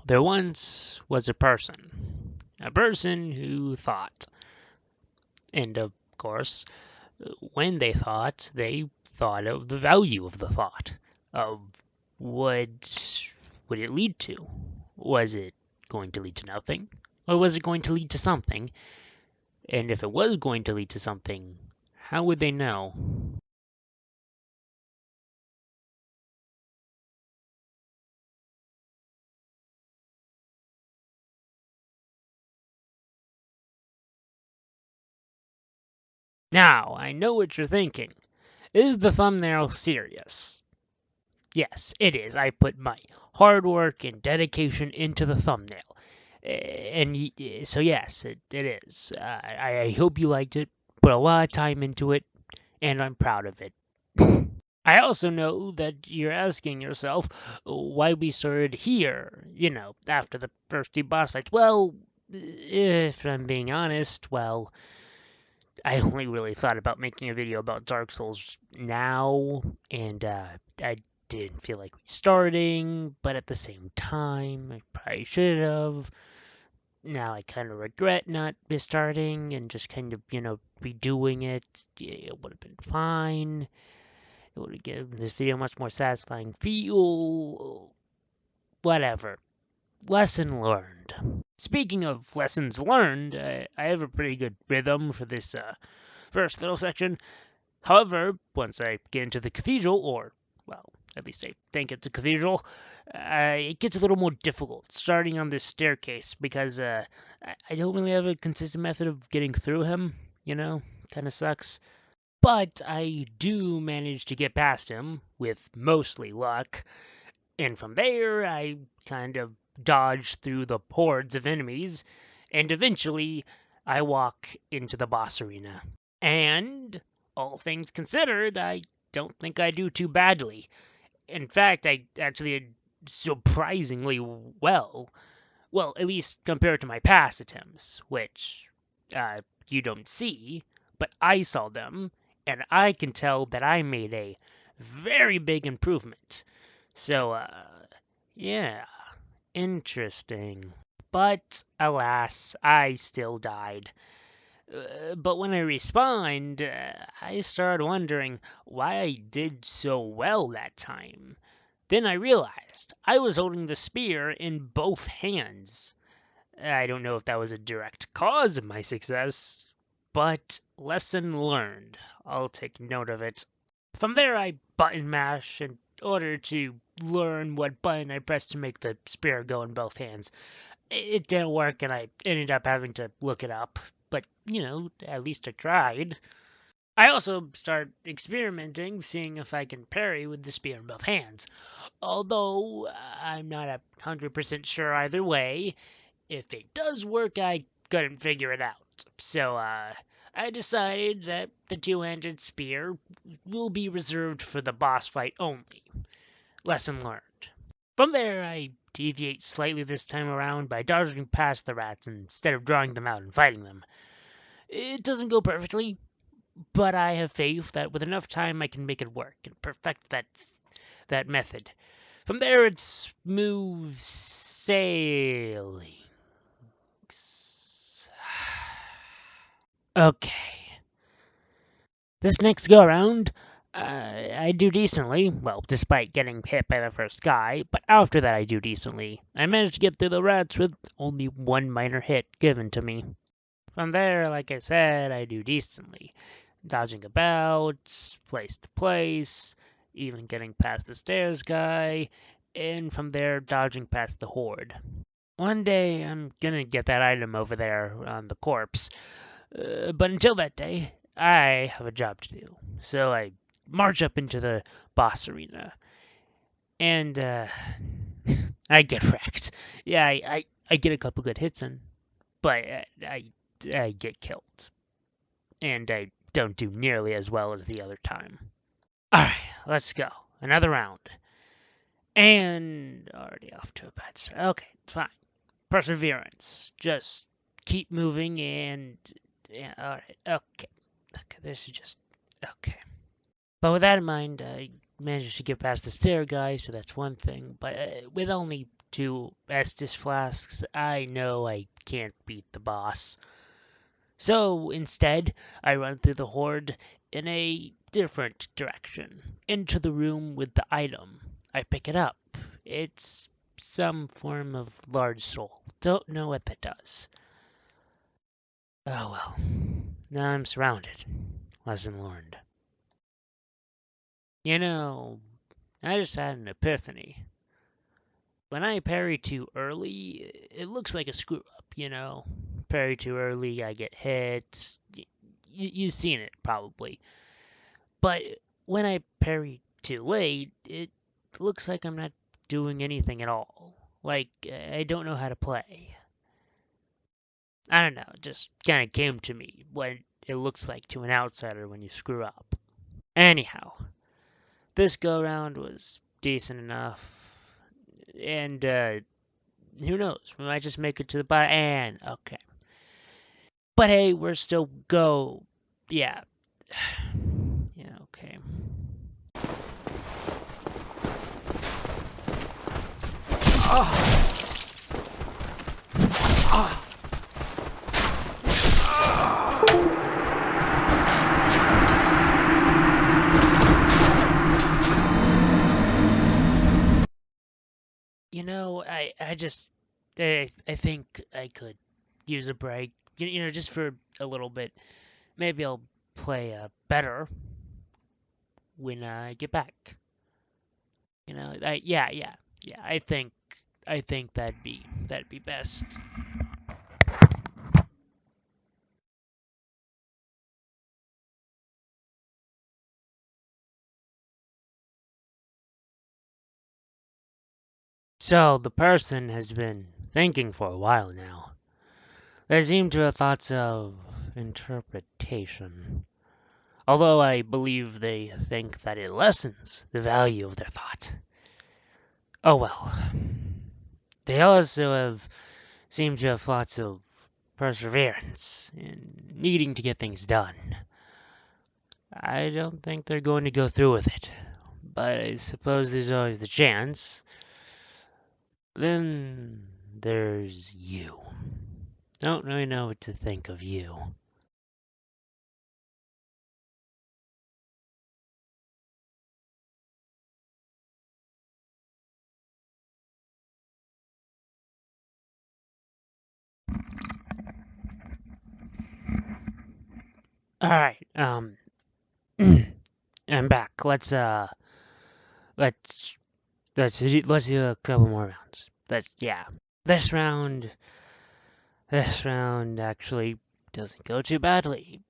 There once was a person who thought. And of course, when they thought of the value of the thought, of what would it lead to? Was it going to lead to nothing? Or was it going to lead to something? And if it was going to lead to something, how would they know? Now, I know what you're thinking. Is the thumbnail serious? Yes, it is. I put my hard work and dedication into the thumbnail. And so, yes, it is. I hope you liked it. Put a lot of time into it, and I'm proud of it. I also know that you're asking yourself why we started here, after the first two boss fights. Well, if I'm being honest, well, I only really thought about making a video about Dark Souls now, and I didn't feel like restarting, but at the same time, I probably should have. Now I kind of regret not restarting and just kind of, redoing it. It would have been fine. It would have given this video a much more satisfying feel. Whatever. Lesson learned. Speaking of lessons learned, I have a pretty good rhythm for this first little section. However, once I get into the cathedral, or, well, at least I think it's a cathedral, it gets a little more difficult starting on this staircase because I don't really have a consistent method of getting through him, kind of sucks. But I do manage to get past him with mostly luck, and from there I kind of dodge through the hordes of enemies, and eventually I walk into the boss arena. And, all things considered, I don't think I do too badly. In fact, I actually did surprisingly well. Well, at least compared to my past attempts, which you don't see, but I saw them, and I can tell that I made a very big improvement. So, yeah, interesting. But alas, I still died. But when I respawned, I started wondering why I did so well that time. Then I realized I was holding the spear in both hands. I don't know if that was a direct cause of my success, but lesson learned. I'll take note of it. From there, I button mash in order to learn what button I pressed to make the spear go in both hands. It didn't work, and I ended up having to look it up. But, at least I tried. I also started experimenting, seeing if I can parry with the spear in both hands. Although, I'm not 100% sure either way. If it does work, I couldn't figure it out. So, I decided that the two-handed spear will be reserved for the boss fight only. Lesson learned. From there, I deviate slightly this time around by dodging past the rats instead of drawing them out and fighting them. It doesn't go perfectly, but I have faith that with enough time I can make it work and perfect that method. From there, it's smooth sailing. Okay. This next go around, I do decently. Well, despite getting hit by the first guy, but after that I do decently. I managed to get through the rats with only one minor hit given to me. From there, like I said, I do decently. Dodging about, place to place, even getting past the stairs guy, and from there, dodging past the horde. One day, I'm gonna get that item over there on the corpse. But until that day, I have a job to do. So I march up into the boss arena, and I get wrecked. Yeah, I get a couple good hits in, but I get killed, and I don't do nearly as well as the other time. All right, let's go. Another round. And already off to a bad start. Okay, fine. Perseverance. Just keep moving and yeah, alright. Okay. Okay, this is just okay. But with that in mind, I managed to get past the stair guy, so that's one thing. But with only 2 Estus flasks, I know I can't beat the boss. So instead, I run through the horde in a different direction, into the room with the item. I pick it up. It's some form of large soul. Don't know what that does. Oh well. Now I'm surrounded. Lesson learned. You know, I just had an epiphany. When I parry too early, it looks like a screw up, you know? Parry too early, I get hit. You've seen it probably. But when I parry too late, it looks like I'm not doing anything at all. Like, I don't know how to play. I don't know, it just kind of came to me what it looks like to an outsider when you screw up. Anyhow, this go round was decent enough. And, who knows? We might just make it to the bottom. And, okay. But hey, we're still go. Yeah. Yeah, okay. You know, I think I could use a break. You know, just for a little bit. Maybe I'll play better when I get back. You know, yeah. I think that'd be best. So the person has been thinking for a while now. They seem to have thoughts of interpretation. Although I believe they think that it lessens the value of their thought. Oh well. They also have seem to have thoughts of perseverance and needing to get things done. I don't think they're going to go through with it, but I suppose there's always the chance. Then there's you. Don't really know what to think of you. All right, I'm back. Let's let's do a couple more rounds. That's yeah. This round, this round actually doesn't go too badly.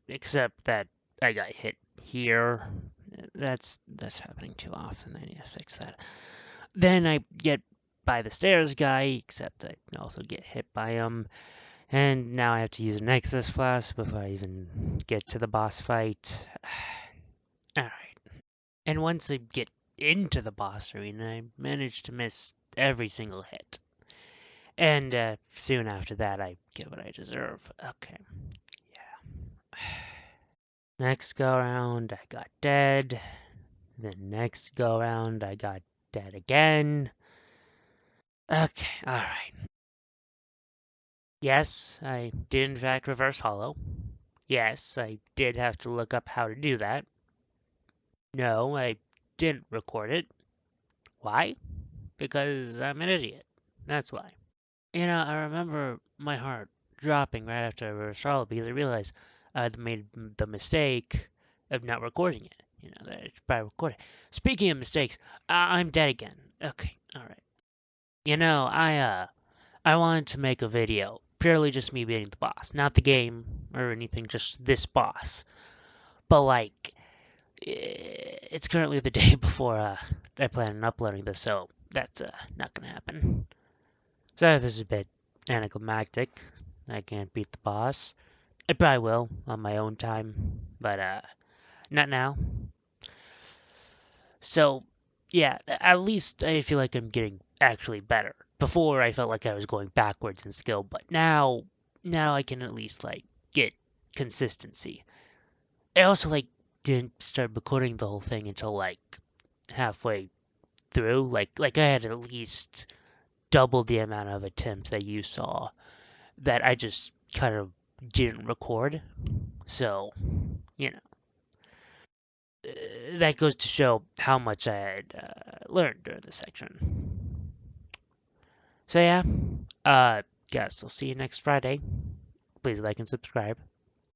Except that I got hit here. That's happening too often. I need to fix that. Then I get by the stairs guy, except I also get hit by him. And now I have to use an excess flask before I even get to the boss fight. Alright. And once I get into the boss arena, I manage to miss every single hit. And soon after that, I get what I deserve. Okay. Yeah. Next go around, I got dead. Then next go around, I got dead again. Okay, alright. Yes, I did in fact reverse hollow. Yes, I did have to look up how to do that. No, I didn't record it. Why? Because I'm an idiot. That's why. You know, I remember my heart dropping right after I reversed hollow because I realized I had made the mistake of not recording it. You know, that I should probably record it. Speaking of mistakes, I'm dead again. Okay, alright. You know, I wanted to make a video, purely just me beating the boss. Not the game or anything, just this boss. But like, it's currently the day before I plan on uploading this, so that's not gonna happen. So this is a bit anticlimactic. I can't beat the boss. I probably will on my own time, but not now. So yeah, at least I feel like I'm getting actually better. Before I felt like I was going backwards in skill, but now I can at least like get consistency. I also like didn't start recording the whole thing until like halfway through. Like I had at least double the amount of attempts that you saw that I just kind of didn't record. So, you know, that goes to show how much I had learned during this section. So yeah, guys, I'll see you next Friday. Please like and subscribe.